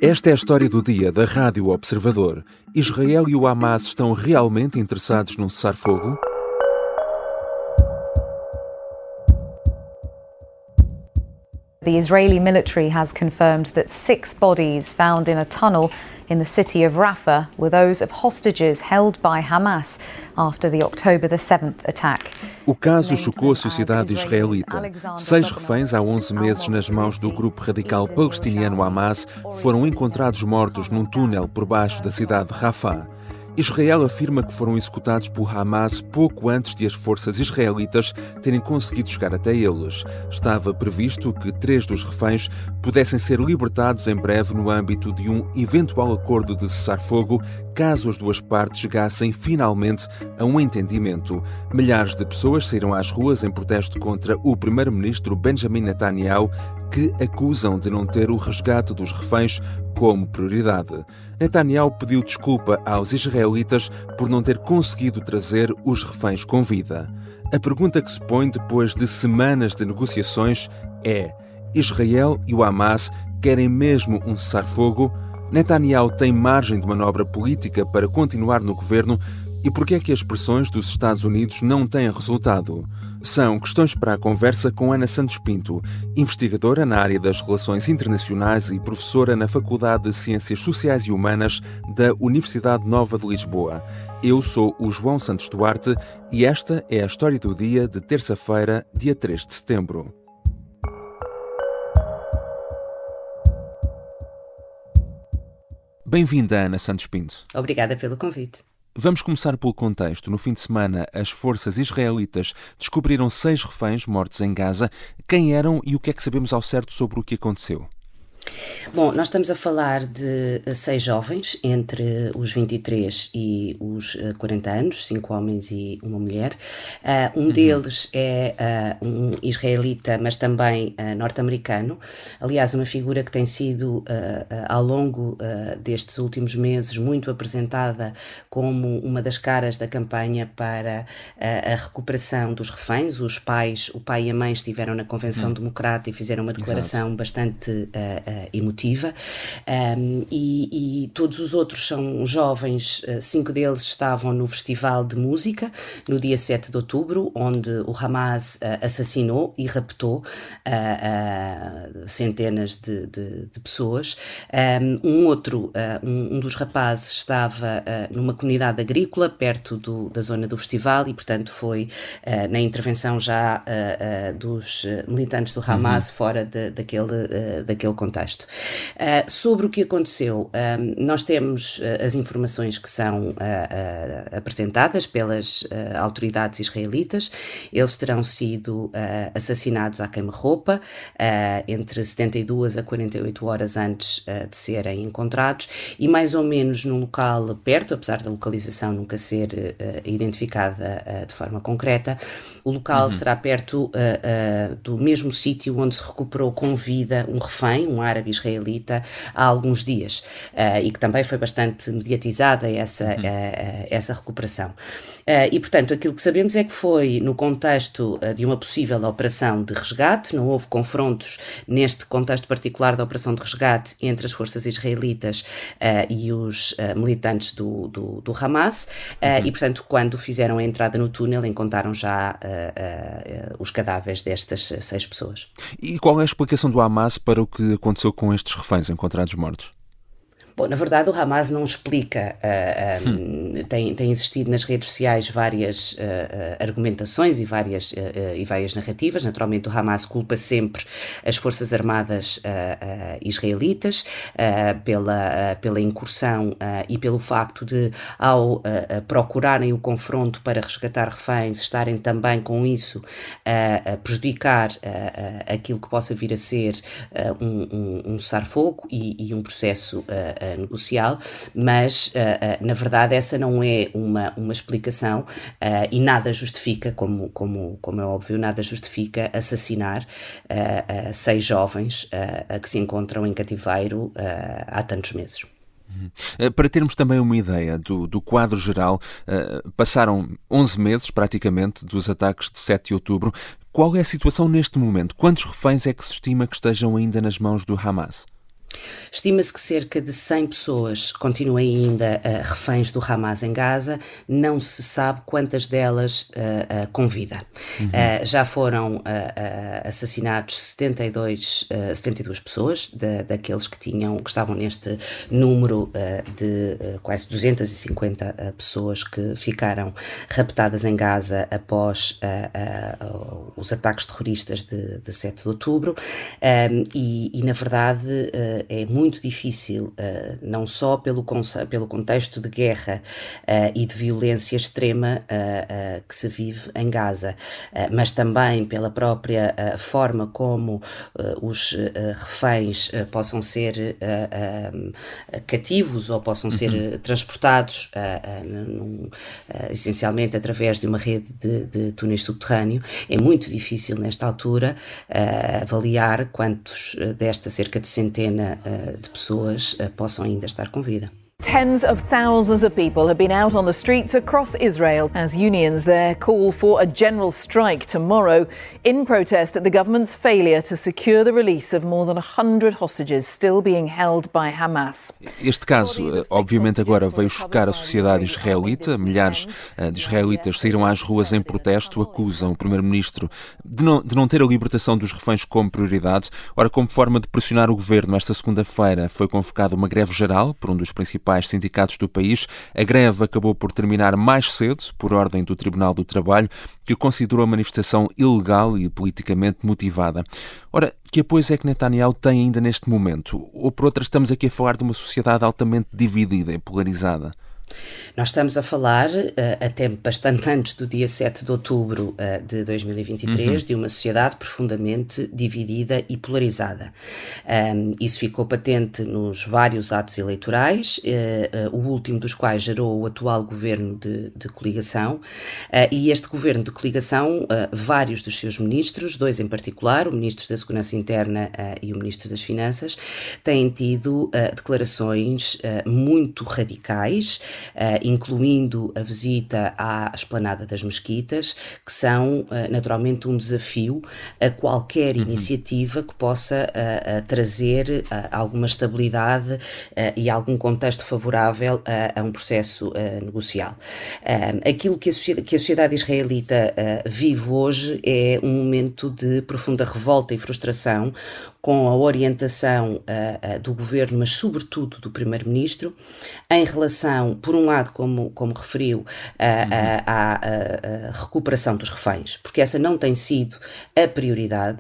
Esta é a história do dia da Rádio Observador. Israel e o Hamas estão realmente interessados num cessar-fogo? The Israeli military has confirmed that 6 bodies found in a tunnel in the city of Rafah were those of hostages held by Hamas after the October 7th attack. O caso chocou a sociedade israelita. 6 reféns há 11 meses nas mãos do grupo radical palestiniano Hamas foram encontrados mortos num túnel por baixo da cidade de Rafah. Israel afirma que foram executados por Hamas pouco antes de as forças israelitas terem conseguido chegar até eles. Estava previsto que 3 dos reféns pudessem ser libertados em breve no âmbito de um eventual acordo de cessar-fogo, caso as duas partes chegassem finalmente a um entendimento. Milhares de pessoas saíram às ruas em protesto contra o primeiro-ministro Benjamin Netanyahu, que acusam de não ter o resgate dos reféns como prioridade. Netanyahu pediu desculpa aos israelitas por não ter conseguido trazer os reféns com vida. A pergunta que se põe depois de semanas de negociações é: Israel e o Hamas querem mesmo um cessar-fogo? Netanyahu tem margem de manobra política para continuar no governo? E por que é que as pressões dos Estados Unidos não têm resultado? São questões para a conversa com Ana Santos Pinto, investigadora na área das relações internacionais e professora na Faculdade de Ciências Sociais e Humanas da Universidade Nova de Lisboa. Eu sou o João Santos Duarte e esta é a história do dia de terça-feira, dia 3 de setembro. Bem-vinda, Ana Santos Pinto. Obrigada pelo convite. Vamos começar pelo contexto. No fim de semana, as forças israelitas descobriram 6 reféns mortos em Gaza. Quem eram e o que é que sabemos ao certo sobre o que aconteceu? Bom, nós estamos a falar de 6 jovens, entre os 23 e os 40 anos, 5 homens e uma mulher. Um deles é um israelita, mas também norte-americano. Aliás, uma figura que tem sido, ao longo destes últimos meses, muito apresentada como uma das caras da campanha para a recuperação dos reféns. O pai e a mãe estiveram na Convenção Democrata e fizeram uma declaração bastante emotiva, e todos os outros são jovens. 5 deles estavam no Festival de Música no dia 7 de outubro, onde o Hamas assassinou e raptou centenas de pessoas. Um dos rapazes estava numa comunidade agrícola perto da zona do festival e, portanto, foi na intervenção já dos militantes do Hamas fora daquele contexto. Sobre o que aconteceu, nós temos as informações que são apresentadas pelas autoridades israelitas. Eles terão sido assassinados à queima-roupa entre 72 a 48 horas antes de serem encontrados e mais ou menos num local perto, apesar da localização nunca ser identificada de forma concreta. O local será perto do mesmo sítio onde se recuperou com vida um refém, um árabe israelita, há alguns dias, e que também foi bastante mediatizada essa recuperação. E, portanto, aquilo que sabemos é que foi no contexto de uma possível operação de resgate. Não houve confrontos neste contexto particular da operação de resgate entre as forças israelitas e os militantes do Hamas, e, portanto, quando fizeram a entrada no túnel, encontraram já os cadáveres destas 6 pessoas. E qual é a explicação do Hamas para o que aconteceu com estes reféns encontrados mortos? Bom, na verdade o Hamas não explica, tem existido nas redes sociais várias argumentações e várias narrativas. Naturalmente o Hamas culpa sempre as forças armadas israelitas pela incursão e pelo facto de, ao procurarem o confronto para resgatar reféns, estarem também com isso a prejudicar aquilo que possa vir a ser um cessar-fogo e um processo negocial, mas na verdade essa não é uma explicação, e nada justifica, como é óbvio, nada justifica assassinar 6 jovens que se encontram em cativeiro há tantos meses. Para termos também uma ideia do quadro geral, passaram 11 meses praticamente dos ataques de 7 de outubro. Qual é a situação neste momento? Quantos reféns é que se estima que estejam ainda nas mãos do Hamas? Estima-se que cerca de 100 pessoas continuem ainda reféns do Hamas em Gaza, não se sabe quantas delas com vida. Já foram assassinados 72 pessoas, daqueles que estavam neste número de quase 250 pessoas que ficaram raptadas em Gaza após os ataques terroristas de 7 de outubro, e na verdade é muito difícil, não só pelo contexto de guerra e de violência extrema que se vive em Gaza, mas também pela própria forma como os reféns possam ser cativos ou possam ser transportados essencialmente através de uma rede de túneis subterrâneos. É muito difícil nesta altura avaliar quantos desta cerca de centena de pessoas possam ainda estar com vida. Tens of thousands of people have been out on the streets across Israel as unions there call for a general strike tomorrow in protest at the government's failure to secure the release of more than 100 hostages still being held by Hamas. Este caso, obviamente, agora veio chocar a sociedade israelita. Milhares de israelitas saíram às ruas em protesto, acusam o primeiro-ministro de não ter a libertação dos reféns como prioridade. Ora, como forma de pressionar o governo, esta segunda-feira foi convocada uma greve geral por um dos principais sindicatos do país. A greve acabou por terminar mais cedo, por ordem do Tribunal do Trabalho, que considerou a manifestação ilegal e politicamente motivada. Ora, que apoios é que Netanyahu tem ainda neste momento? Ou, por outra, estamos aqui a falar de uma sociedade altamente dividida e polarizada? Nós estamos a falar, até bastante antes do dia 7 de outubro de 2023, de uma sociedade profundamente dividida e polarizada. Isso ficou patente nos vários atos eleitorais, o último dos quais gerou o atual governo de coligação, e este governo de coligação, vários dos seus ministros, dois em particular, o Ministro da Segurança Interna e o Ministro das Finanças, têm tido declarações muito radicais, incluindo a visita à Esplanada das Mesquitas, que são naturalmente um desafio a qualquer iniciativa que possa trazer alguma estabilidade e algum contexto favorável a um processo negocial. Aquilo que a sociedade israelita vive hoje é um momento de profunda revolta e frustração com a orientação do governo, mas sobretudo do primeiro-ministro, em relação, por um lado, como referiu, à recuperação dos reféns, porque essa não tem sido a prioridade,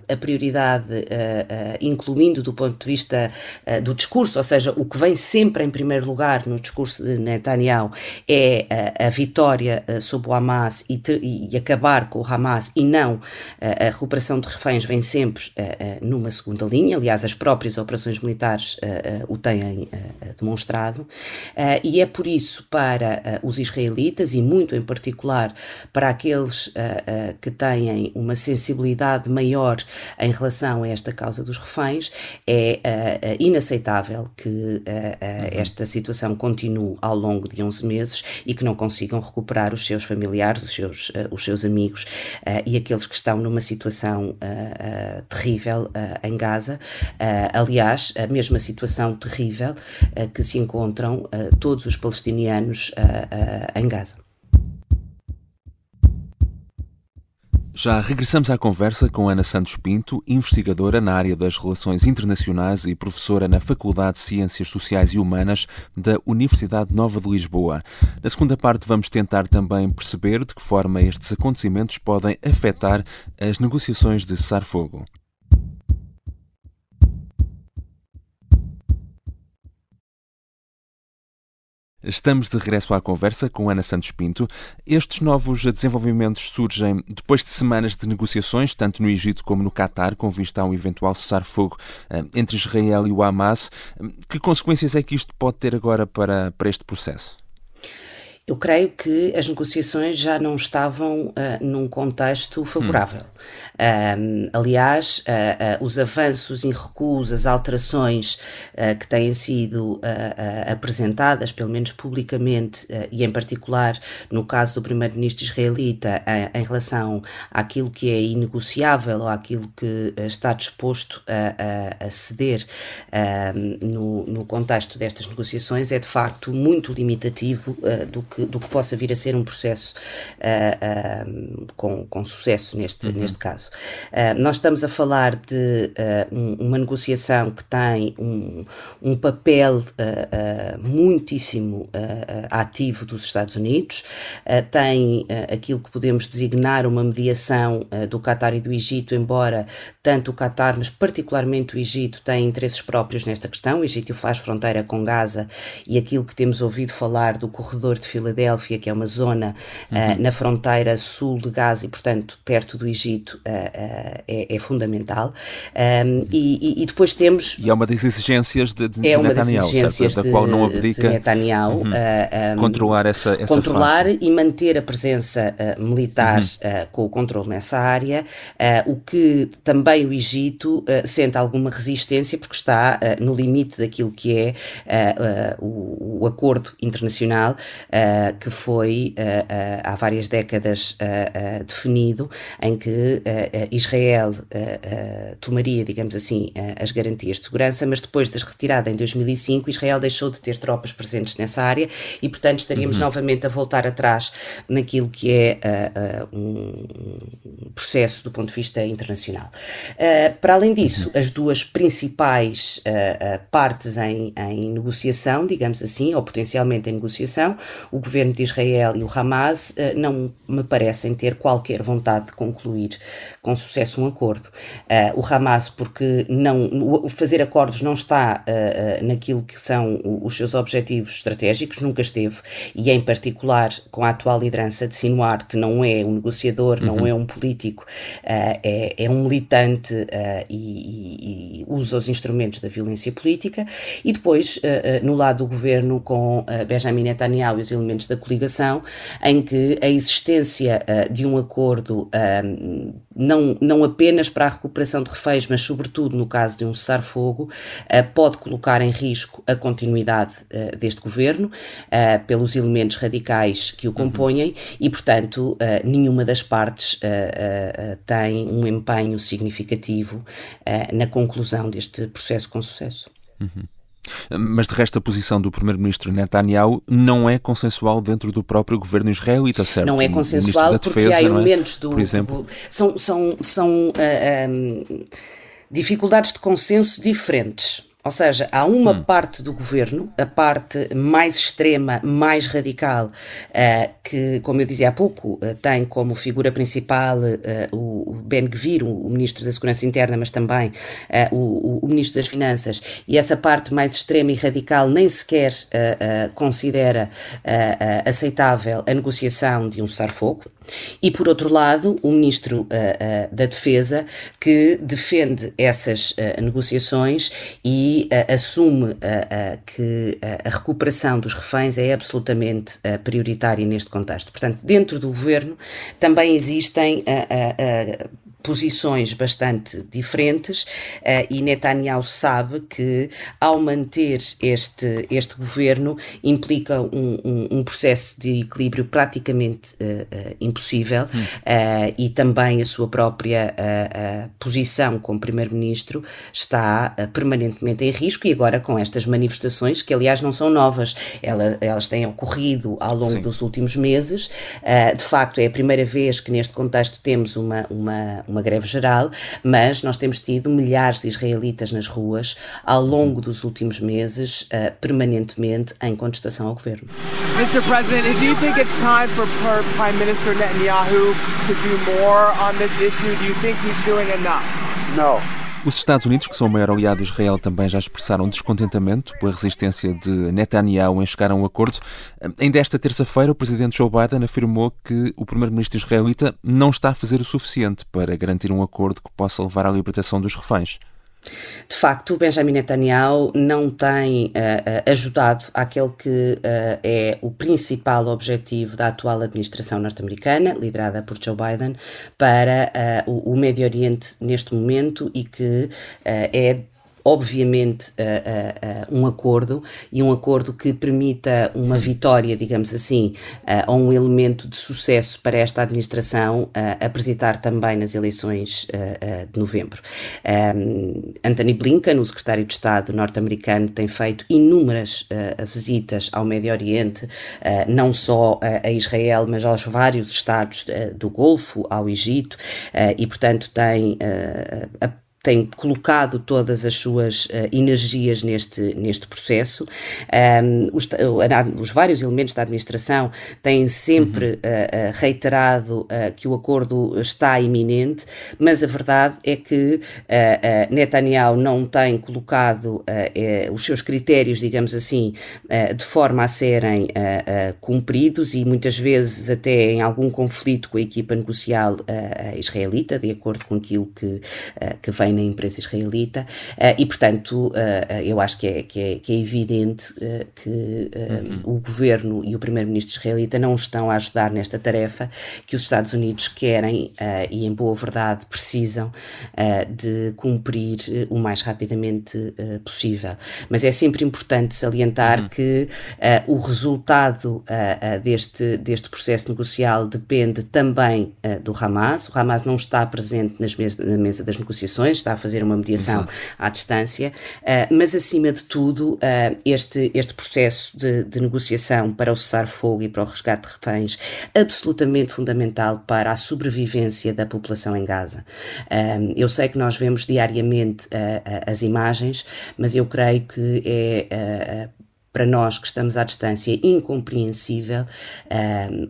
incluindo do ponto de vista do discurso, ou seja, o que vem sempre em primeiro lugar no discurso de Netanyahu é a vitória sobre o Hamas e acabar com o Hamas, e não a recuperação de reféns vem sempre numa segunda linha. Aliás, as próprias operações militares o têm demonstrado, e é por isso para os israelitas, e muito em particular para aqueles que têm uma sensibilidade maior em relação a esta causa dos reféns, é inaceitável que esta situação continue ao longo de 11 meses e que não consigam recuperar os seus familiares, os seus amigos e aqueles que estão numa situação terrível em Gaza. Aliás, a mesma situação terrível que se encontram todos os palestinianos em Gaza. Já regressamos à conversa com Ana Santos Pinto, investigadora na área das relações internacionais e professora na Faculdade de Ciências Sociais e Humanas da Universidade Nova de Lisboa. Na segunda parte vamos tentar também perceber de que forma estes acontecimentos podem afetar as negociações de cessar-fogo. Estamos de regresso à conversa com Ana Santos Pinto. Estes novos desenvolvimentos surgem depois de semanas de negociações, tanto no Egito como no Catar, com vista a um eventual cessar-fogo entre Israel e o Hamas. Que consequências é que isto pode ter agora para este processo? Eu creio que as negociações já não estavam num contexto favorável. Aliás, os avanços em recuos, as alterações que têm sido apresentadas, pelo menos publicamente, e em particular no caso do primeiro-ministro israelita, em relação àquilo que é inegociável ou àquilo que está disposto a ceder no contexto destas negociações, é de facto muito limitativo do que possa vir a ser um processo com sucesso neste caso. Nós estamos a falar de uma negociação que tem um papel muitíssimo ativo dos Estados Unidos, tem aquilo que podemos designar uma mediação do Qatar e do Egito, embora tanto o Qatar, mas particularmente o Egito, têm interesses próprios nesta questão. O Egito faz fronteira com Gaza e aquilo que temos ouvido falar do corredor de Filadélfia, que é uma zona na fronteira sul de Gaza e, portanto, perto do Egito, é fundamental. E depois temos... E é uma das exigências de Netanyahu, certo? Da qual não abdica Netanyahu, controlar essa controlar faixa. E manter a presença militar com o controle nessa área, o que também o Egito sente alguma resistência, porque está no limite daquilo que é o acordo internacional que foi há várias décadas definido, em que Israel tomaria, digamos assim, as garantias de segurança, mas depois da retirada em 2005, Israel deixou de ter tropas presentes nessa área e, portanto, estaríamos novamente a voltar atrás naquilo que é um processo do ponto de vista internacional. Para além disso, as duas principais partes em negociação, digamos assim, ou potencialmente em negociação, o governo de Israel e o Hamas, não me parecem ter qualquer vontade de concluir com sucesso um acordo. O Hamas, porque fazer acordos não está naquilo que são os seus objetivos estratégicos, nunca esteve, e em particular com a atual liderança de Sinwar, que não é um negociador, não é um político, é um militante e usa os instrumentos da violência política. E depois, no lado do governo, com Benjamin Netanyahu e os elementos da coligação, em que a existência de um acordo, não apenas para a recuperação de reféns, mas sobretudo no caso de um cessar-fogo, pode colocar em risco a continuidade deste governo, pelos elementos radicais que o compõem, e, portanto, nenhuma das partes tem um empenho significativo na conclusão deste processo com sucesso. Mas, de resto, a posição do primeiro-ministro Netanyahu não é consensual dentro do próprio governo israelita, certo? Não é consensual porque há elementos por exemplo. São dificuldades de consenso diferentes. Ou seja, há uma parte do governo, a parte mais extrema, mais radical, que, como eu dizia há pouco, tem como figura principal o Ben-Gvir, o Ministro da Segurança Interna, mas também o Ministro das Finanças, e essa parte mais extrema e radical nem sequer considera aceitável a negociação de um cessar-fogo. E, por outro lado, o Ministro da Defesa, que defende essas negociações e assume que a recuperação dos reféns é absolutamente prioritária neste contexto. Portanto, dentro do governo também existem posições bastante diferentes, e Netanyahu sabe que, ao manter este governo, implica um processo de equilíbrio praticamente impossível, e também a sua própria posição como primeiro-ministro está permanentemente em risco, e agora com estas manifestações, que aliás não são novas, elas têm ocorrido ao longo dos últimos meses. De facto é a primeira vez que neste contexto temos uma greve geral, mas nós temos tido milhares de israelitas nas ruas ao longo dos últimos meses, permanentemente em contestação ao governo. Mr. President, do you think it's time for Prime Minister Netanyahu to do more on this issue? Do you think he's doing enough? No. Os Estados Unidos, que são o maior aliado de Israel, também já expressaram descontentamento pela resistência de Netanyahu em chegar a um acordo. Ainda esta terça-feira, o presidente Joe Biden afirmou que o primeiro-ministro israelita não está a fazer o suficiente para garantir um acordo que possa levar à libertação dos reféns. De facto, Benjamin Netanyahu não tem ajudado àquele que é o principal objetivo da atual administração norte-americana, liderada por Joe Biden, para o Médio Oriente neste momento, e que é obviamente um acordo que permita uma vitória, digamos assim, ou um elemento de sucesso para esta administração apresentar também nas eleições de novembro. Anthony Blinken, o secretário de Estado norte-americano, tem feito inúmeras visitas ao Médio Oriente, não só a Israel, mas aos vários estados do Golfo, ao Egito, e portanto tem colocado todas as suas energias neste processo. Os vários elementos da administração têm sempre reiterado que o acordo está iminente, mas a verdade é que Netanyahu não tem colocado os seus critérios, digamos assim, de forma a serem cumpridos, e muitas vezes até em algum conflito com a equipa negocial israelita, de acordo com aquilo que vem na imprensa israelita, e portanto eu acho que é evidente que o governo e o primeiro-ministro israelita não estão a ajudar nesta tarefa que os Estados Unidos querem e em boa verdade precisam de cumprir o mais rapidamente possível. Mas é sempre importante salientar que o resultado deste processo negocial depende também do Hamas. O Hamas não está presente na mesa das negociações, está a fazer uma mediação à distância, mas acima de tudo este processo de negociação para o cessar-fogo e para o resgate de reféns absolutamente fundamental para a sobrevivência da população em Gaza. Eu sei que nós vemos diariamente as imagens, mas eu creio que é para nós que estamos à distância incompreensível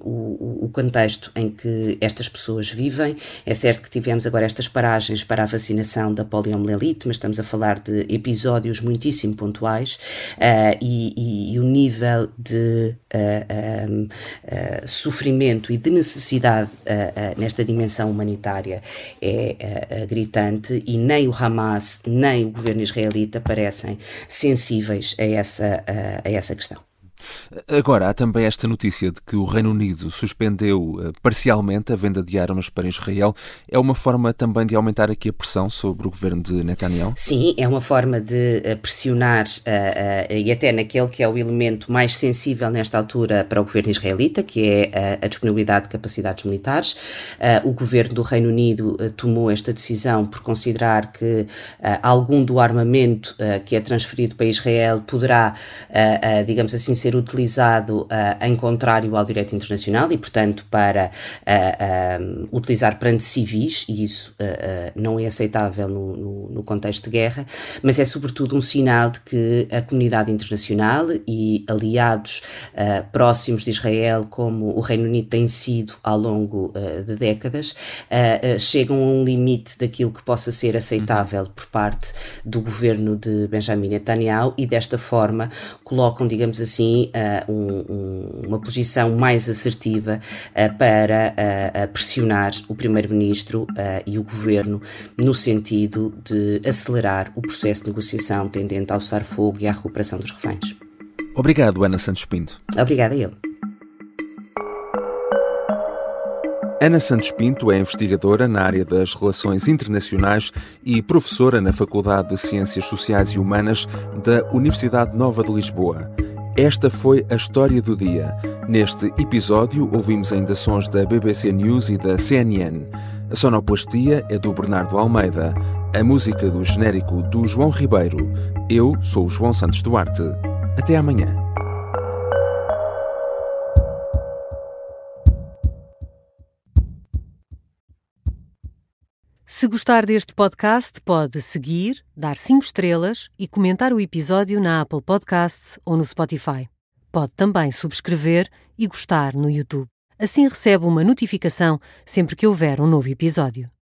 o contexto em que estas pessoas vivem. É certo que tivemos agora estas paragens para a vacinação da poliomielite, mas estamos a falar de episódios muitíssimo pontuais, e o nível de sofrimento e de necessidade nesta dimensão humanitária é gritante, e nem o Hamas nem o governo israelita parecem sensíveis a essa questão. Agora, há também esta notícia de que o Reino Unido suspendeu parcialmente a venda de armas para Israel. É uma forma também de aumentar aqui a pressão sobre o governo de Netanyahu? Sim, é uma forma de pressionar, e até naquele que é o elemento mais sensível nesta altura para o governo israelita, que é a disponibilidade de capacidades militares. O governo do Reino Unido tomou esta decisão por considerar que algum do armamento que é transferido para Israel poderá, digamos assim, ser utilizado em contrário ao direito internacional e, portanto, para utilizar perante civis, e isso não é aceitável no contexto de guerra, mas é sobretudo um sinal de que a comunidade internacional e aliados próximos de Israel, como o Reino Unido tem sido ao longo de décadas, chegam a um limite daquilo que possa ser aceitável por parte do governo de Benjamin Netanyahu, e desta forma colocam, digamos assim, uma posição mais assertiva para pressionar o primeiro-ministro e o governo no sentido de acelerar o processo de negociação tendente ao cessar-fogo e à recuperação dos reféns. Obrigado, Ana Santos Pinto. Obrigada eu. Ana Santos Pinto é investigadora na área das relações internacionais e professora na Faculdade de Ciências Sociais e Humanas da Universidade Nova de Lisboa. Esta foi a história do dia. Neste episódio ouvimos ainda sons da BBC News e da CNN. A sonoplastia é do Bernardo Almeida. A música do genérico do João Ribeiro. Eu sou o João Santos Duarte. Até amanhã. Se gostar deste podcast, pode seguir, dar 5 estrelas e comentar o episódio na Apple Podcasts ou no Spotify. Pode também subscrever e gostar no YouTube. Assim recebe uma notificação sempre que houver um novo episódio.